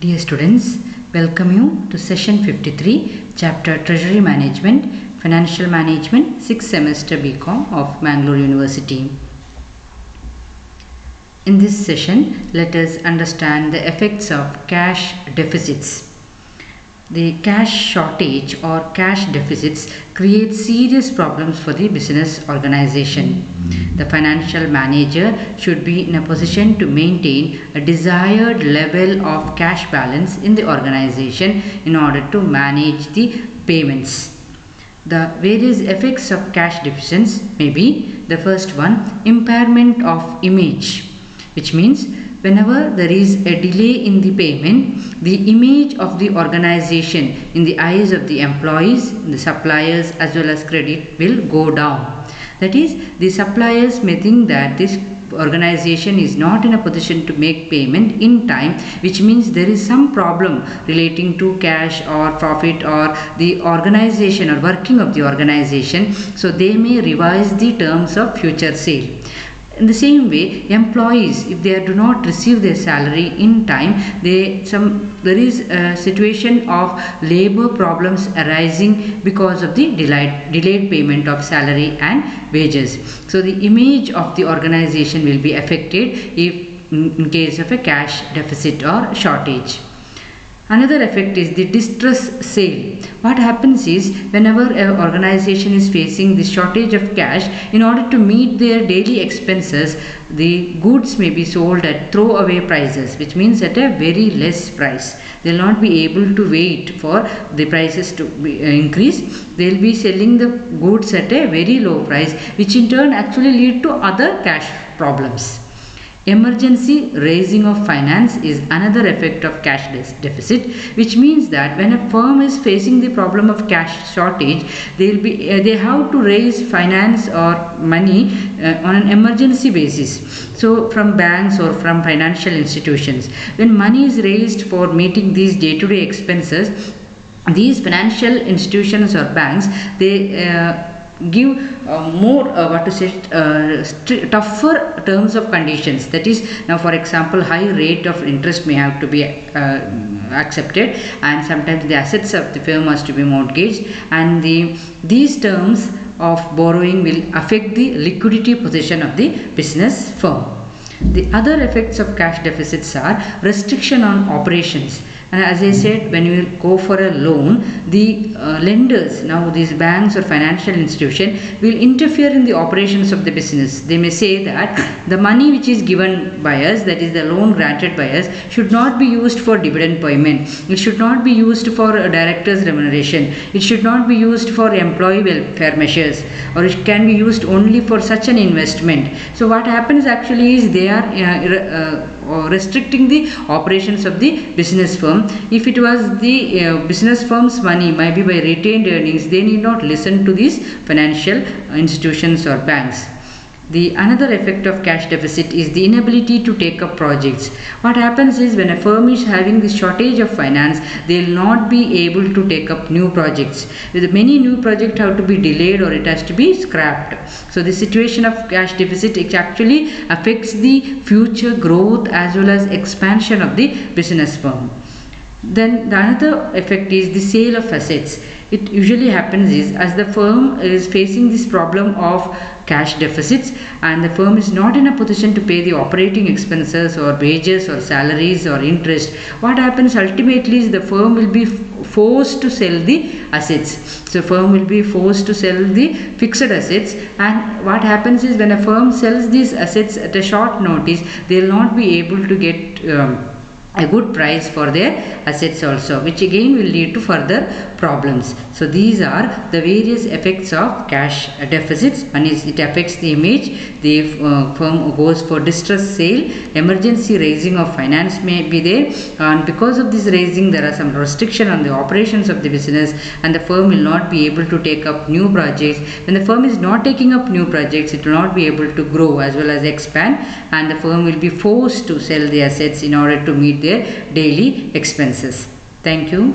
Dear students, welcome you to session 53, chapter Treasury Management, Financial Management, 6th semester BCom of Mangalore University. In this session, let us understand the effects of cash deficits. The cash shortage or cash deficits create serious problems for the business organization. The financial manager should be in a position to maintain a desired level of cash balance in the organization in order to manage the payments. The various effects of cash deficits may be: the first one, impairment of image, which means whenever there is a delay in the payment, the image of the organization in the eyes of the employees, the suppliers as well as credit will go down. That is, the suppliers may think that this organization is not in a position to make payment in time, which means there is some problem relating to cash or profit or the organization or working of the organization, so they may revise the terms of future sale. In the same way, employees, if they do not receive their salary in time, there is a situation of labor problems arising because of the delayed payment of salary and wages. So the image of the organization will be affected if in case of a cash deficit or shortage. Another effect is the distress sale. What happens is, whenever an organization is facing the shortage of cash, in order to meet their daily expenses, the goods may be sold at throwaway prices, which means at a very less price. They will not be able to wait for the prices to increase. They will be selling the goods at a very low price, which in turn actually lead to other cash problems. Emergency raising of finance is another effect of cash deficit, which means that when a firm is facing the problem of cash shortage, they have to raise finance or money on an emergency basis. So from banks or from financial institutions, when money is raised for meeting these day-to-day expenses, these financial institutions or banks, they give tougher terms of conditions. That is, now for example, high rate of interest may have to be accepted, and sometimes the assets of the firm has to be mortgaged, and these terms of borrowing will affect the liquidity position of the business firm. The other effects of cash deficits are restriction on operations. And as I said, when you go for a loan, the lenders, now these banks or financial institution, will interfere in the operations of the business. They may say that the money which is given by us, that is the loan granted by us, should not be used for dividend payment. It should not be used for directors' remuneration. It should not be used for employee welfare measures, or it can be used only for such an investment. So what happens actually is they are restricting the operations of the business firm. If it was the business firm's money, maybe by retained earnings, they need not listen to these financial institutions or banks. The another effect of cash deficit is the inability to take up projects. What happens is, when a firm is having this shortage of finance, they will not be able to take up new projects. With many new projects have to be delayed or it has to be scrapped. So the situation of cash deficit, it actually affects the future growth as well as expansion of the business firm. Then the another effect is the sale of assets. It usually happens is, as the firm is facing this problem of cash deficits and the firm is not in a position to pay the operating expenses or wages or salaries or interest, what happens ultimately is the firm will be forced to sell the assets. So firm will be forced to sell the fixed assets, and what happens is, when a firm sells these assets at a short notice, they will not be able to get a good price for their assets also, which again will lead to further problems. So these are the various effects of cash deficits. One is, it affects the image, the firm goes for distress sale, emergency raising of finance may be there, and because of this raising there are some restriction on the operations of the business, and the firm will not be able to take up new projects. When the firm is not taking up new projects, it will not be able to grow as well as expand, and the firm will be forced to sell the assets in order to meet their daily expenses. Thank you.